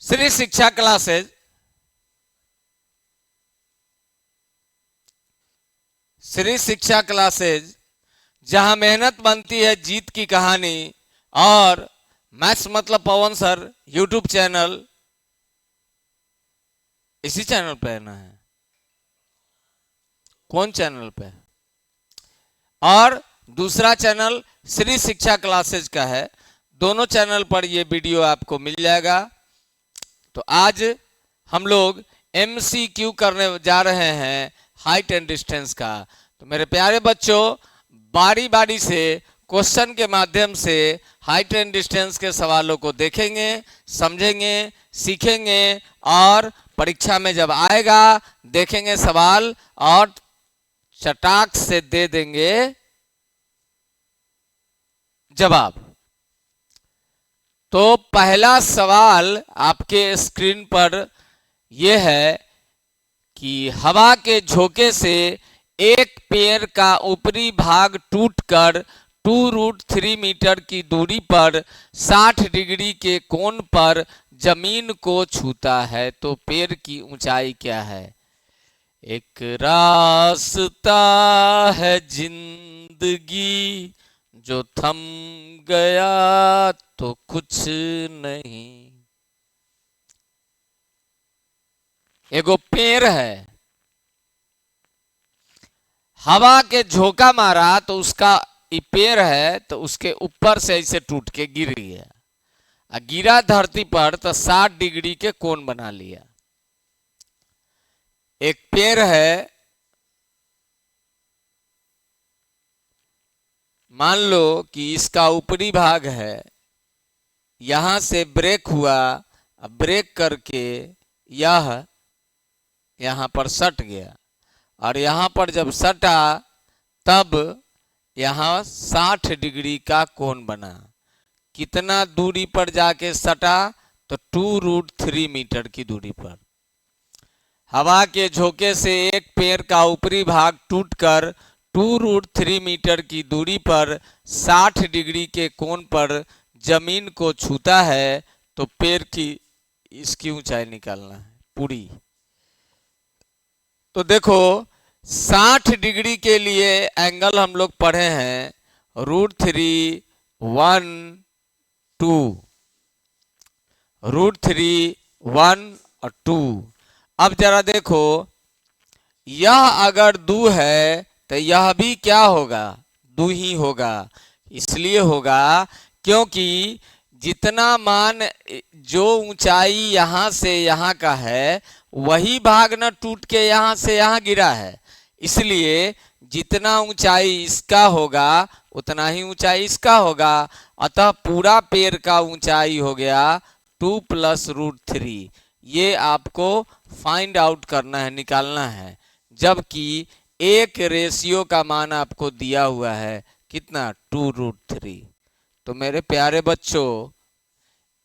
श्री शिक्षा क्लासेज जहां मेहनत बनती है जीत की कहानी। और मैथ्स मतलब पवन सर यूट्यूब चैनल, इसी चैनल पे ना है, कौन चैनल पे? और दूसरा चैनल श्री शिक्षा क्लासेज का है। दोनों चैनल पर ये वीडियो आपको मिल जाएगा। तो आज हम लोग MCQ करने जा रहे हैं हाइट एंड डिस्टेंस का। तो मेरे प्यारे बच्चों, बारी बारी से क्वेश्चन के माध्यम से हाइट एंड डिस्टेंस के सवालों को देखेंगे, समझेंगे, सीखेंगे और परीक्षा में जब आएगा देखेंगे सवाल और चटाक से दे देंगे जवाब। तो पहला सवाल आपके स्क्रीन पर यह है कि हवा के झोंके से एक पेड़ का ऊपरी भाग टूटकर 2√3 मीटर की दूरी पर 60 डिग्री के कोण पर जमीन को छूता है, तो पेड़ की ऊंचाई क्या है? एक रास्ता है जिंदगी जो थम गया तो कुछ नहीं। एगो पेड़ है, हवा के झोंका मारा तो उसका पेड़ है तो उसके ऊपर से ऐसे टूट के गिर गया, गिरा धरती पर तो 60 डिग्री के कोण बना लिया। एक पेड़ है, मान लो कि इसका ऊपरी भाग है, यहां से ब्रेक हुआ, ब्रेक करके यह यहां पर सट गया और यहां पर जब सटा तब यहां 60 डिग्री का कोण बना। कितना दूरी पर जाके सटा? तो 2√3 मीटर की दूरी पर। हवा के झोंके से एक पेड़ का ऊपरी भाग टूटकर 2√3 मीटर की दूरी पर 60 डिग्री के कोण पर जमीन को छूता है, तो पेड़ की इसकी ऊंचाई निकालना है पूरी। तो देखो 60 डिग्री के लिए एंगल हम लोग पढ़े हैं √3 1 2, √3 1 और 2। अब जरा देखो, यह अगर 2 है तो यह भी क्या होगा? 2 ही होगा। इसलिए होगा क्योंकि जितना मान जो ऊंचाई यहां से यहां का है वही भाग न टूट के यहां से यहां गिरा है। इसलिए जितना ऊंचाई इसका होगा उतना ही ऊंचाई इसका होगा। अतः पूरा पेड़ का ऊंचाई हो गया 2 + √3। ये आपको फाइंड आउट करना है, निकालना है। जबकि एक रेशियो का मान आपको दिया हुआ है कितना? 2√3। तो मेरे प्यारे बच्चों,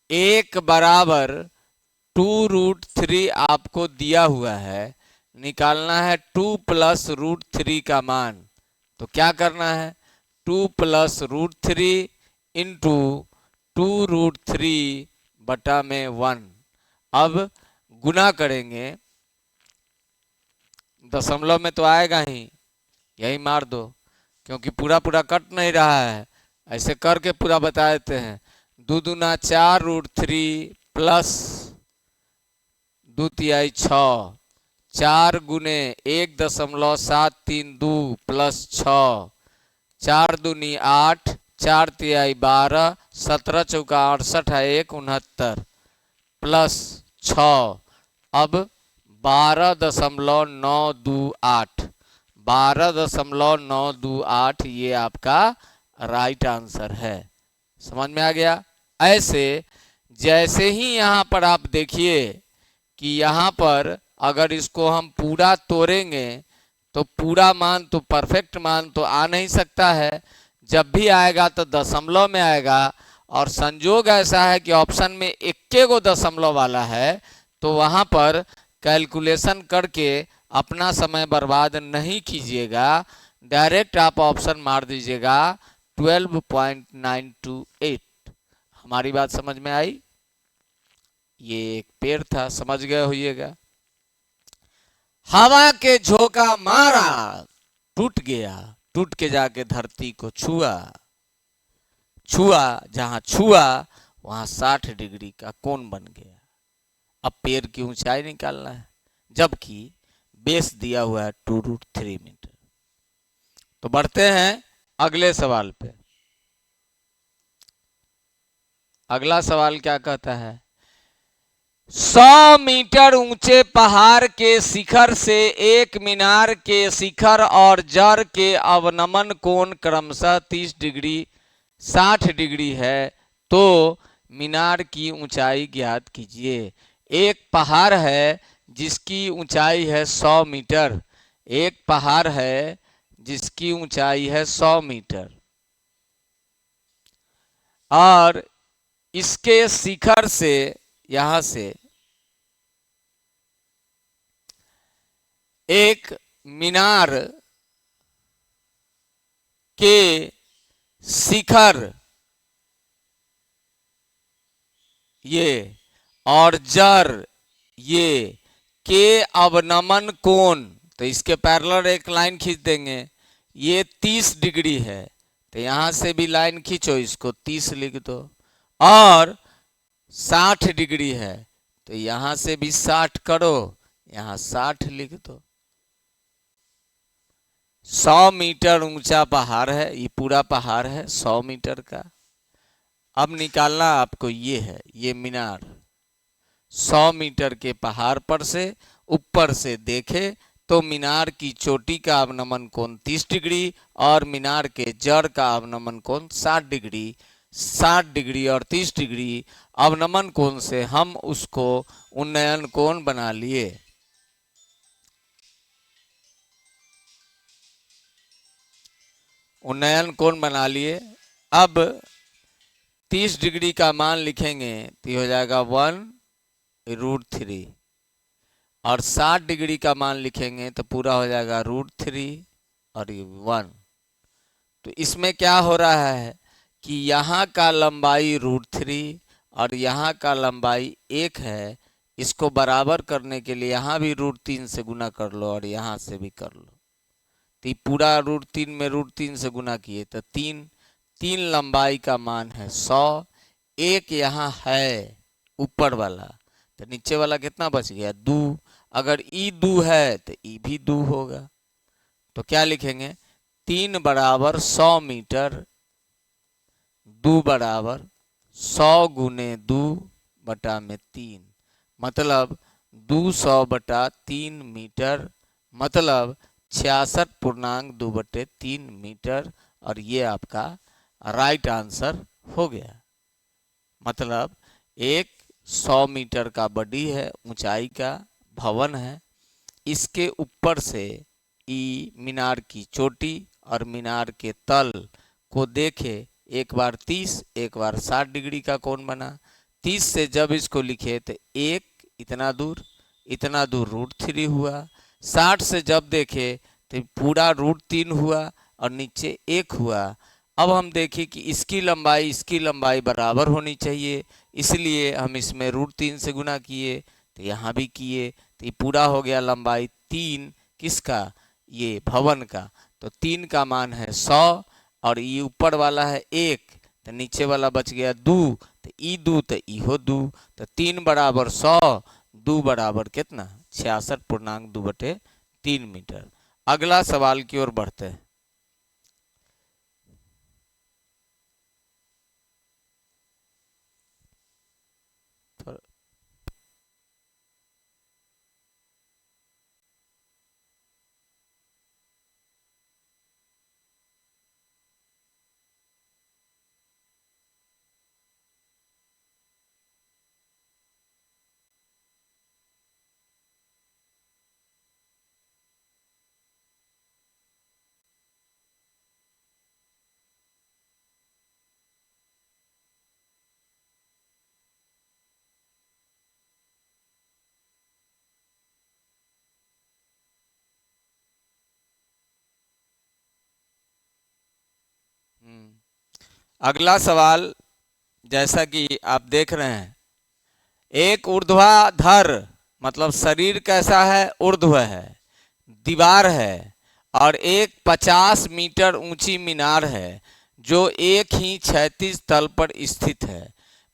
1 बराबर 2√3 आपको दिया हुआ है, निकालना है 2 + √3 का मान। तो क्या करना है? 2 + √3 इंटू 2√3 बटा में 1। अब गुना करेंगे, दशमलव में तो आएगा ही, यही मार दो, क्योंकि पूरा पूरा कट नहीं रहा है। ऐसे करके पूरा बता देते हैं। 2 दूना 4 √3 प्लस 2 तिहाई 6, 4 गुने 1.732 प्लस 6, 4 दूनी 8, 4 तिहाई 12, 17 चौका 68 है 1 69 प्लस 6। अब 12.928, 12.928 ये आपका राइट आंसर है। समझ में आ गया? ऐसे जैसे ही यहां पर आप देखिए कि यहां पर अगर इसको हम पूरा तोड़ेंगे तो पूरा मान तो परफेक्ट मान तो आ नहीं सकता है। जब भी आएगा तो दशमलव में आएगा। और संजोग ऐसा है कि ऑप्शन में 1 दशमलव वाला है, तो वहां पर कैलकुलेशन करके अपना समय बर्बाद नहीं कीजिएगा। डायरेक्ट आप ऑप्शन मार दीजिएगा 12.928। हमारी बात समझ में आई? ये एक पेड़ था, समझ गए होइएगा। हवा के झोंका मारा, टूट गया, टूट के जाके धरती को छुआ, छुआ, जहां छुआ वहां 60 डिग्री का कोण बन गया। अब पेड़ की ऊंचाई निकालना है, जबकि बेस दिया हुआ है 2√3 मीटर। तो बढ़ते हैं अगले सवाल पे। अगला सवाल क्या कहता है, 100 मीटर ऊंचे पहाड़ के शिखर से एक मीनार के शिखर और जड़ के अवनमन कोण क्रमशः 30 डिग्री 60 डिग्री है, तो मीनार की ऊंचाई ज्ञात कीजिए। एक पहाड़ है जिसकी ऊंचाई है 100 मीटर, एक पहाड़ है जिसकी ऊंचाई है 100 मीटर, और इसके शिखर से, यहां से एक मीनार के शिखर ये और जड़ ये के अवनमन कोण, तो इसके पैरेलल एक लाइन खींच देंगे। ये 30 डिग्री है, तो यहां से भी लाइन खींचो, इसको 30 लिख दो। और 60 डिग्री है, तो यहां से भी 60 करो, यहां 60 लिख दो। 100 मीटर ऊंचा पहाड़ है, ये पूरा पहाड़ है 100 मीटर का। अब निकालना आपको ये है, ये मीनार 100 मीटर के पहाड़ पर से ऊपर से देखे तो मीनार की चोटी का अवनमन कोण 30 डिग्री और मीनार के जड़ का अवनमन कोण 60 डिग्री। 60 डिग्री और 30 डिग्री अवनमन कोण से हम उसको उन्नयन कोण बना लिए। उन्नयन कोण बना लिए। अब 30 डिग्री का मान लिखेंगे तो ये हो जाएगा 1√3, और 60 डिग्री का मान लिखेंगे तो पूरा हो जाएगा √3 और ये 1। तो इसमें क्या हो रहा है कि यहाँ का लंबाई √3 और यहाँ का लंबाई 1 है। इसको बराबर करने के लिए यहाँ भी √3 से गुना कर लो और यहाँ से भी कर लो, तो पूरा √3 में √3 से गुना किए तो 3, 3 लंबाई का मान है 100। एक यहाँ है ऊपर वाला, तो नीचे वाला कितना बच गया 2। अगर ई 2 है तो ई भी 2 होगा। तो क्या लिखेंगे, 3 बराबर 100 मीटर, 2 बराबर 100 गुने 2 बटा में 3, मतलब 200/3 मीटर, मतलब 66.2/3 मीटर। और ये आपका राइट आंसर हो गया। मतलब एक 100 मीटर का बॉडी है, ऊंचाई का भवन है, इसके ऊपर से ई मीनार की चोटी और मीनार के तल को देखे, एक बार 30 एक बार 60 डिग्री का कोण बना। 30 से जब इसको लिखे तो एक इतना दूर, इतना दूर √3 हुआ। 60 से जब देखे तो पूरा √3 हुआ और नीचे 1 हुआ। अब हम देखें कि इसकी लंबाई बराबर होनी चाहिए, इसलिए हम इसमें √3 से गुना किए, तो यहाँ भी किए, तो ये पूरा हो गया लंबाई 3 किसका, ये भवन का। तो 3 का मान है 100 और ये ऊपर वाला है 1, तो नीचे वाला बच गया 2, तो ई 2 तो ई हो 2, तो 3 बराबर 100, 2 बराबर कितना 66.2/3 मीटर। अगला सवाल की ओर बढ़ते हैं। अगला सवाल, जैसा कि आप देख रहे हैं, एक ऊर्ध्वाधर मतलब शरीर कैसा है, ऊर्ध्व है, दीवार है, और एक 50 मीटर ऊंची मीनार है जो एक ही क्षैतिज तल पर स्थित है।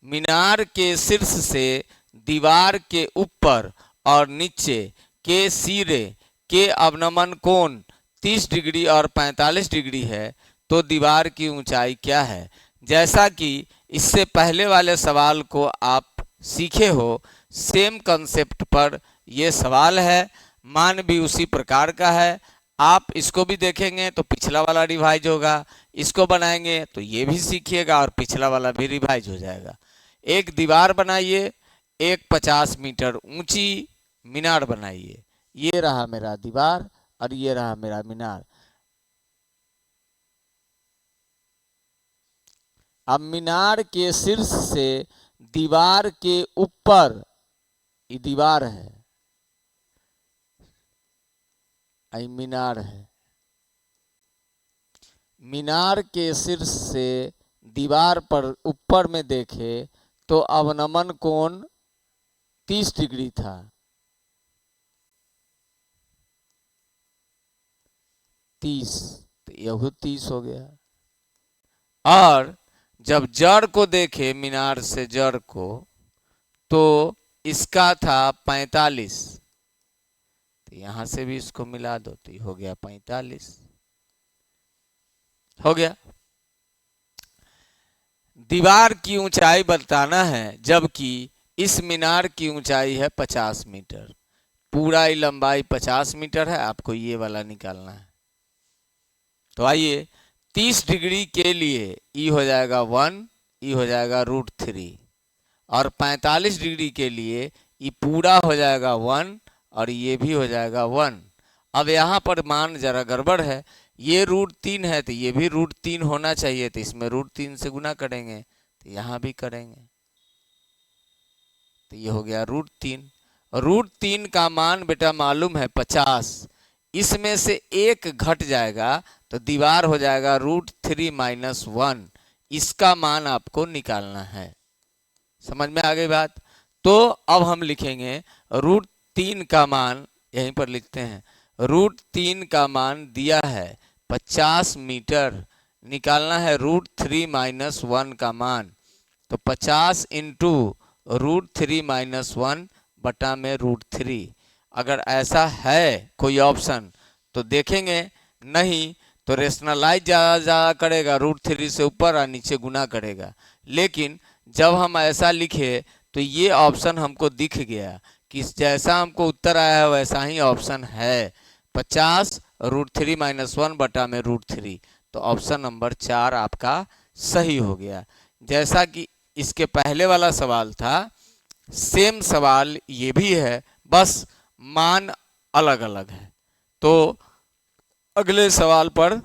मीनार के शीर्ष से दीवार के ऊपर और नीचे के सिरे के अवनमन कोण 30 डिग्री और 45 डिग्री है, तो दीवार की ऊंचाई क्या है। जैसा कि इससे पहले वाले सवाल को आप सीखे हो, सेम कंसेप्ट पर यह सवाल है, मान भी उसी प्रकार का है। आप इसको भी देखेंगे तो पिछला वाला रिवाइज होगा, इसको बनाएंगे तो ये भी सीखिएगा और पिछला वाला भी रिवाइज हो जाएगा। एक दीवार बनाइए, एक 50 मीटर ऊंची मीनार बनाइए। ये रहा मेरा दीवार और ये रहा मेरा मीनार। अब मीनार के शीर्ष से दीवार के ऊपर, ये दीवार है, ये मीनार है। मीनार के शीर्ष से दीवार पर ऊपर में देखे तो अवनमन कोण 30 डिग्री था। 30, तो यह 30 हो गया। और जब जड़ को देखे मीनार से जड़ को, तो इसका था 45, तो यहां से भी इसको मिला दो तो हो गया 45, हो गया। दीवार की ऊंचाई बताना है, जबकि इस मीनार की ऊंचाई है 50 मीटर, पूरा ही लंबाई 50 मीटर है, आपको ये वाला निकालना है। तो आइए, 30 डिग्री के लिए ई हो जाएगा 1, ई हो जाएगा √3, और 45 डिग्री के लिए ई पूरा हो जाएगा 1 और ये भी हो जाएगा 1। अब यहाँ पर मान जरा गड़बड़ है, ये √3 है तो ये भी √3 होना चाहिए, तो इसमें √3 से गुना करेंगे तो यहाँ भी करेंगे, तो ये हो गया √3। √3 का मान बेटा मालूम है 50, इसमें से एक घट जाएगा तो दीवार हो जाएगा √3 - 1, इसका मान आपको निकालना है। समझ में आ गई बात। तो अब हम लिखेंगे √3 का मान, यहीं पर लिखते हैं, √3 का मान दिया है 50 मीटर, निकालना है √3 - 1 का मान, तो 50 इंटू √3 - 1 बटा में √3। अगर ऐसा है कोई ऑप्शन तो देखेंगे, नहीं तो रेशनलाइज ज़्यादा करेगा, √3 से ऊपर और नीचे गुना करेगा। लेकिन जब हम ऐसा लिखे तो ये ऑप्शन हमको दिख गया कि जैसा हमको उत्तर आया है वैसा ही ऑप्शन है, 50 √3 - 1 बटा में √3, तो ऑप्शन नंबर 4 आपका सही हो गया। जैसा कि इसके पहले वाला सवाल था, सेम सवाल ये भी है, बस मान अलग अलग है। तो अगले सवाल पर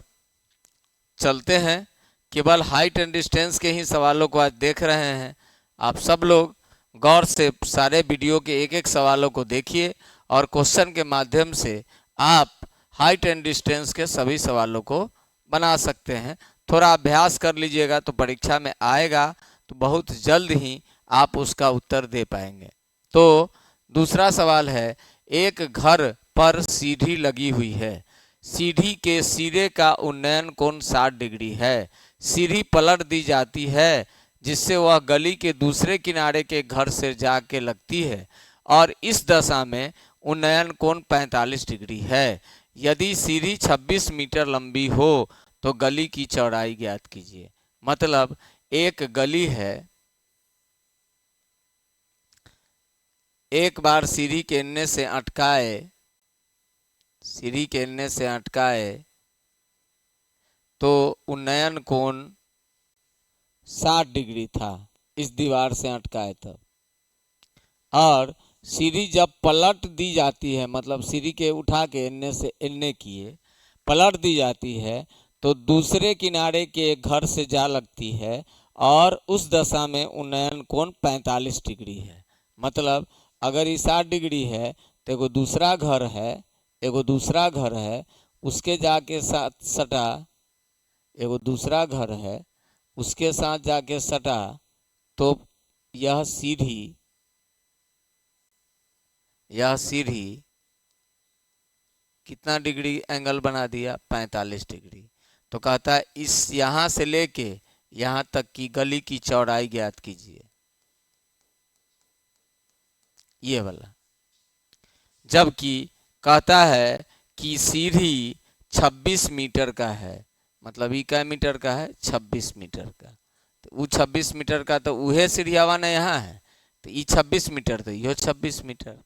चलते हैं। केवल हाइट एंड डिस्टेंस के ही सवालों को आज देख रहे हैं। आप सब लोग गौर से सारे वीडियो के एक एक सवालों को देखिए और क्वेश्चन के माध्यम से आप हाइट एंड डिस्टेंस के सभी सवालों को बना सकते हैं। थोड़ा अभ्यास कर लीजिएगा तो परीक्षा में आएगा तो बहुत जल्द ही आप उसका उत्तर दे पाएंगे। तो दूसरा सवाल है, एक घर पर सीढ़ी लगी हुई है, सीढ़ी के सिरे का उन्नयन कोण 60 डिग्री है, सीढ़ी पलट दी जाती है जिससे वह गली के दूसरे किनारे के घर से जाके लगती है और इस दशा में उन्नयन कोण 45 डिग्री है। यदि सीढ़ी 26 मीटर लंबी हो तो गली की चौड़ाई ज्ञात कीजिए। मतलब एक गली है, एक बार सीढ़ी के एन्ने से अटकाए, सीढ़ी के एन्ने से अटकाए तो उन्नयन कोण 60 डिग्री था इस दीवार से अटकाए तब, और सीढ़ी जब पलट दी जाती है, मतलब सीढ़ी के उठा के एन्ने से एन्ने किए पलट दी जाती है तो दूसरे किनारे के घर से जा लगती है और उस दशा में उन्नयन कोण 45 डिग्री है। मतलब अगर ये 60 डिग्री है तो एगो दूसरा घर है, एगो दूसरा घर है, उसके जाके साथ सटा, एगो दूसरा घर है उसके साथ जाके सटा, तो यह सीढ़ी यह सीढ़ी कितना डिग्री एंगल बना दिया, 45 डिग्री। तो कहता है इस यहां से लेके यहां तक की गली की चौड़ाई ज्ञात कीजिए, ये वाला। जबकि कहता है कि सीढ़ी 26 मीटर का है, मतलब ई क्या मीटर का है, 26 मीटर का। तो वो 26 मीटर का तो उहे सीढ़ियावा ना यहाँ है, तो ई 26 मीटर तो यो 26 मीटर।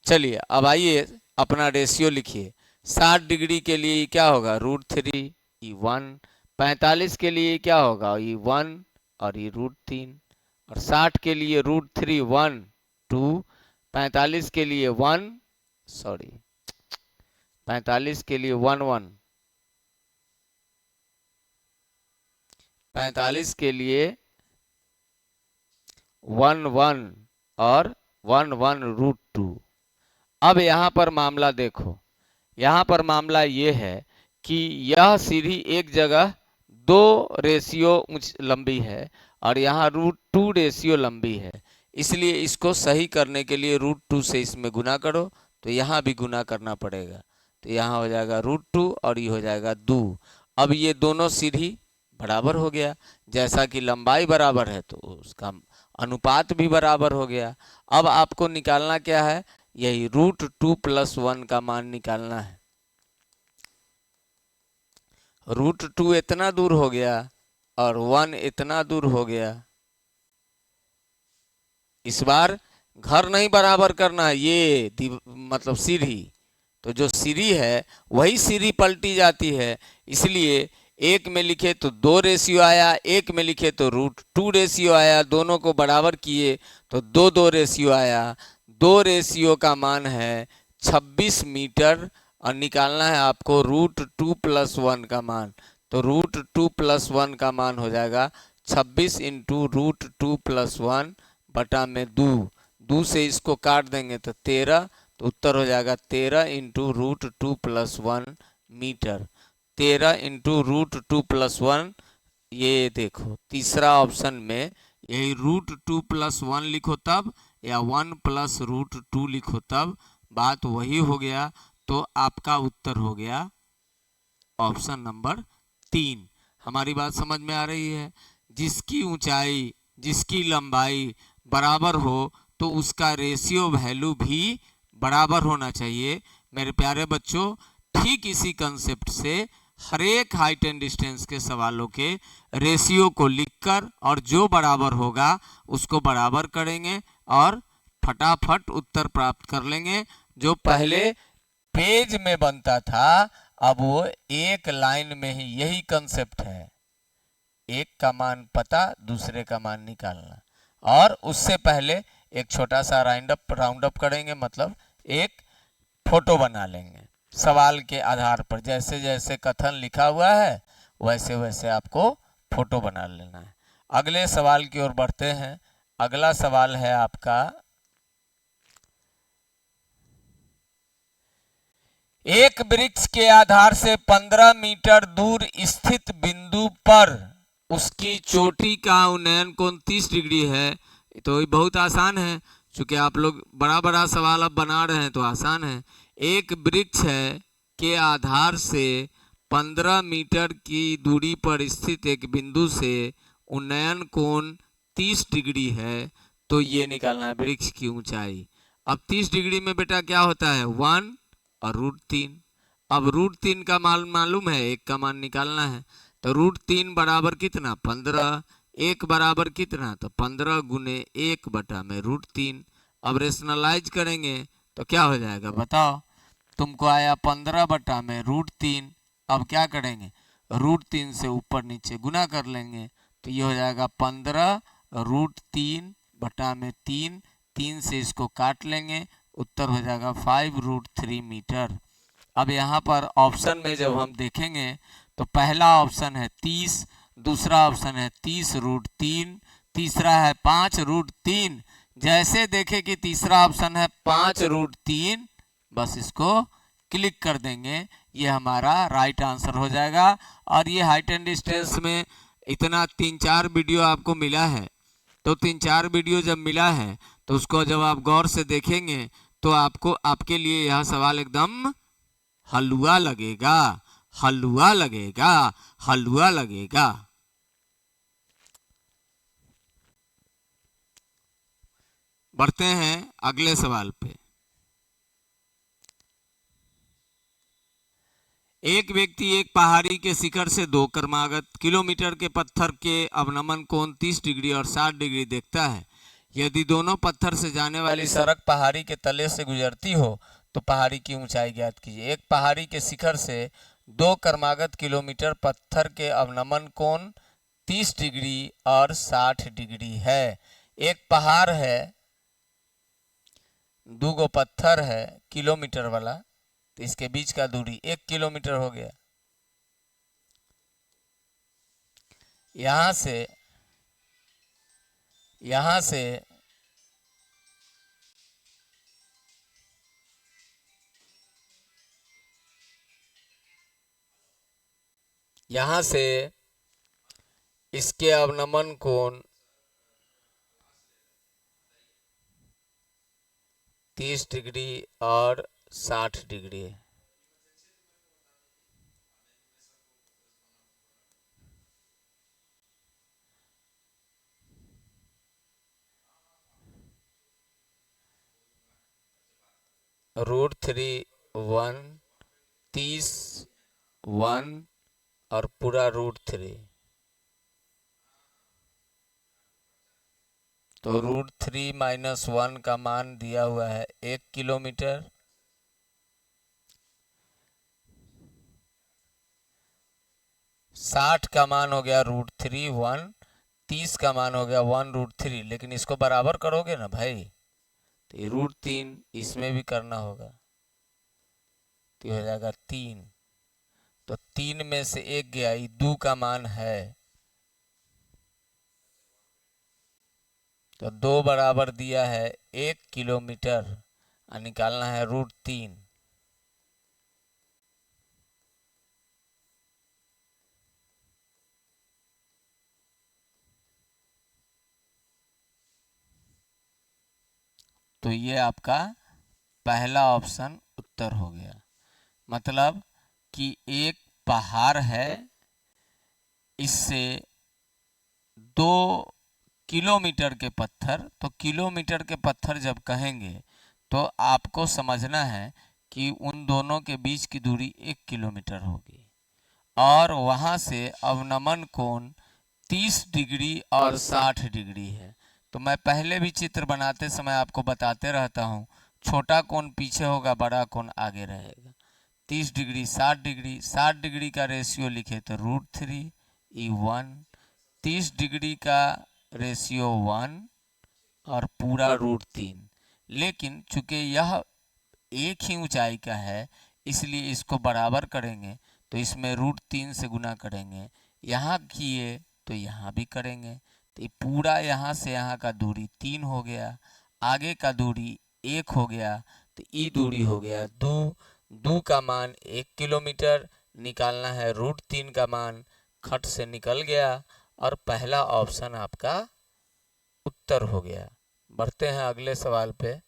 चलिए अब आइए अपना रेशियो लिखिए। 60 डिग्री के लिए क्या होगा, √3 ई 1। 45 के लिए क्या होगा, ई 1 और ये √3। और 60 के लिए √3 1 2। 45 के लिए 1 सॉरी 45 के लिए 1 1। 45 के लिए 1 1 और 1 1 √2। अब यहाँ पर मामला देखो, यहाँ पर मामला ये है कि यह सीढ़ी एक जगह 2 रेशियो लंबी है और यहाँ √2 रेशियो लंबी है, इसलिए इसको सही करने के लिए √2 से इसमें गुना करो, तो यहाँ भी गुना करना पड़ेगा। तो यहाँ हो जाएगा √2 और ये हो जाएगा 2। अब ये दोनों सीढ़ी बराबर हो गया, जैसा कि लंबाई बराबर है तो उसका अनुपात भी बराबर हो गया। अब आपको निकालना क्या है, यही √2 + 1 का मान निकालना है। √2 इतना दूर हो गया और 1 इतना दूर हो गया। इस बार घर नहीं बराबर करना है, ये मतलब सीढ़ी, तो जो सीढ़ी है वही सीढ़ी पलटी जाती है, इसलिए एक में लिखे तो 2 रेशियो आया, एक में लिखे तो √2 रेशियो आया, दोनों को बराबर किए तो 2 2 रेशियो आया। 2 रेशियो का मान है 26 मीटर और निकालना है आपको √2 + 1 का मान। तो √2 + 1 का मान हो जाएगा 26 × √2 + 1 बटा में 2। 2 से इसको काट देंगे तो 13, तो उत्तर हो जाएगा 13 × √2 + 1 मीटर। 13 × √2 + 1, ये देखो तीसरा ऑप्शन में यही √2 + 1 लिखो तब, या 1 + √2 लिखो तब, बात वही हो गया। तो आपका उत्तर हो गया ऑप्शन नंबर 3। हमारी बात समझ में आ रही है। जिसकी ऊंचाई जिसकी लंबाई बराबर हो तो उसका रेशियो वैल्यू भी बराबर होना चाहिए। मेरे प्यारे बच्चों, ठीक इसी कंसेप्ट से हर एक हाइट एंड डिस्टेंस के सवालों के रेशियो को लिखकर और जो बराबर होगा उसको बराबर करेंगे और फटाफट उत्तर प्राप्त कर लेंगे। जो पहले पेज में बनता था अब वो एक लाइन में ही, यही कंसेप्ट है, एक का मान पता, दूसरे का मान निकालना। और उससे पहले एक छोटा सा राउंड अप करेंगे, मतलब एक फोटो बना लेंगे सवाल के आधार पर। जैसे जैसे कथन लिखा हुआ है वैसे वैसे आपको फोटो बना लेना है। अगले सवाल की ओर बढ़ते हैं। अगला सवाल है आपका, एक वृक्ष के आधार से 15 मीटर दूर स्थित बिंदु पर उसकी चोटी का उन्नयन कोण 30 डिग्री है। तो ये बहुत आसान है, चूंकि आप लोग बड़ा बड़ा सवाल अब बना रहे हैं तो आसान है। एक वृक्ष है के आधार से 15 मीटर की दूरी पर स्थित एक बिंदु से उन्नयन कोण 30 डिग्री है, तो ये निकालना है वृक्ष की ऊंचाई। अब 30 डिग्री में बेटा क्या होता है, 1 और √3। अब √3 का मान मालूम है, एक का मान निकालना है। तो √3 बराबर कितना, 15। एक बराबर कितना, तो 15 × 1 बटा में √3। अब रेशनलाइज करेंगे तो क्या हो जाएगा बताओ, तुमको आया 15 बटा में √3। अब क्या करेंगे, √3 से ऊपर नीचे गुना कर लेंगे, तो ये हो जाएगा 15 √3 बटा में 3। 3 से इसको काट लेंगे, उत्तर हो जाएगा 5√3 मीटर। अब यहाँ पर ऑप्शन में जब हम देखेंगे तो पहला ऑप्शन है 30, दूसरा ऑप्शन है 30√3, तीसरा है 5√3। जैसे देखे कि तीसरा ऑप्शन है 5√3, बस इसको क्लिक कर देंगे, ये हमारा राइट आंसर हो जाएगा। और ये हाइट एंड डिस्टेंस में इतना 3-4 वीडियो आपको मिला है, तो 3-4 वीडियो जब मिला है तो उसको जब आप गौर से देखेंगे तो आपको आपके लिए यह सवाल एकदम हलवा लगेगा, हलवा लगेगा, हलवा लगेगा। बढ़ते हैं अगले सवाल पे। एक व्यक्ति एक पहाड़ी के शिखर से 2 क्रमागत किलोमीटर के पत्थर के अवनमन कोण 30 डिग्री और 60 डिग्री देखता है। यदि दोनों पत्थर से जाने वाली सड़क पहाड़ी के तले से गुजरती हो तो पहाड़ी की ऊंचाई ज्ञात कीजिए। एक पहाड़ी के शिखर से 2 क्रमागत किलोमीटर पत्थर के अवनमन कोण 30 डिग्री और 60 डिग्री है। एक पहाड़ है, 2 गो पत्थर है किलोमीटर वाला, तो इसके बीच का दूरी 1 किलोमीटर हो गया। यहां से यहां से यहां से इसके अवनमन कोण 30 डिग्री और 60 डिग्री है। √3 1 30 1 और पूरा √3, तो √3 - 1 का मान दिया हुआ है 1 किलोमीटर। 60 का मान हो गया √3 1, 30 का मान हो गया 1 √3। लेकिन इसको बराबर करोगे ना भाई, तो ये √3 इसमें भी करना होगा, तो हो जाएगा 3। तो 3 में से 1 गया, 2 का मान है, तो 2 बराबर दिया है 1 किलोमीटर, और निकालना है √3। तो ये आपका पहला ऑप्शन उत्तर हो गया। मतलब कि एक पहाड़ है, इससे 2 किलोमीटर के पत्थर, तो किलोमीटर के पत्थर जब कहेंगे तो आपको समझना है कि उन दोनों के बीच की दूरी 1 किलोमीटर होगी, और वहां से अवनमन कोण 30 डिग्री और 60 डिग्री है। तो मैं पहले भी चित्र बनाते समय आपको बताते रहता हूँ, छोटा कोण पीछे होगा, बड़ा कोण आगे रहेगा। 30 डिग्री 60 डिग्री, 60 डिग्री का रेशियो लिखे तो √3 1, 30 डिग्री का रेशियो 1 और पूरा √3। लेकिन चूंकि यह एक ही ऊंचाई का है, इसलिए इसको बराबर करेंगे, तो इसमें √3 से गुना करेंगे। यहाँ किए तो यहाँ भी करेंगे, तो पूरा यहाँ से यहाँ का दूरी 3 हो गया, आगे का दूरी 1 हो गया, तो ई दूरी हो गया 2। 2 का मान 1 किलोमीटर, निकालना है √3 का मान, खट से निकल गया, और पहला ऑप्शन आपका उत्तर हो गया। बढ़ते हैं अगले सवाल पे।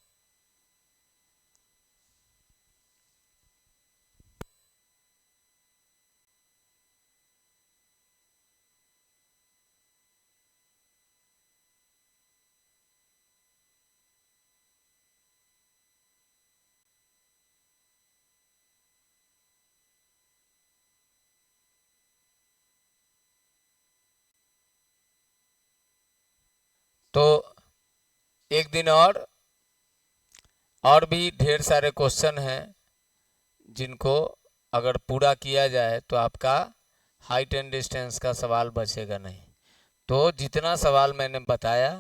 तो एक दिन और भी ढेर सारे क्वेश्चन हैं, जिनको अगर पूरा किया जाए तो आपका हाइट एंड डिस्टेंस का सवाल बचेगा नहीं। तो जितना सवाल मैंने बताया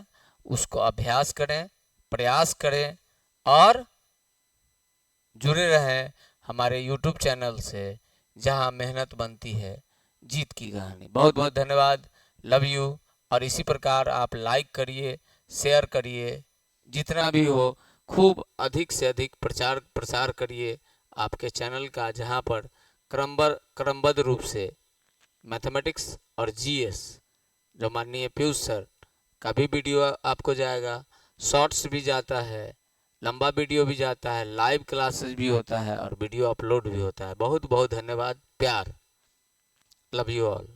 उसको अभ्यास करें, प्रयास करें, और जुड़े रहें हमारे YouTube चैनल से, जहां मेहनत बनती है जीत की कहानी। बहुत बहुत धन्यवाद, लव यू। और इसी प्रकार आप लाइक करिए, शेयर करिए, जितना भी हो खूब अधिक से अधिक प्रचार प्रसार करिए आपके चैनल का, जहां पर क्रमबद्ध रूप से मैथमेटिक्स और GS जो माननीय पीयूष सर का भी वीडियो आपको जाएगा, शॉर्ट्स भी जाता है, लंबा वीडियो भी जाता है, लाइव क्लासेस भी होता है और वीडियो अपलोड भी होता है। बहुत बहुत धन्यवाद, प्यार, लव यू ऑल।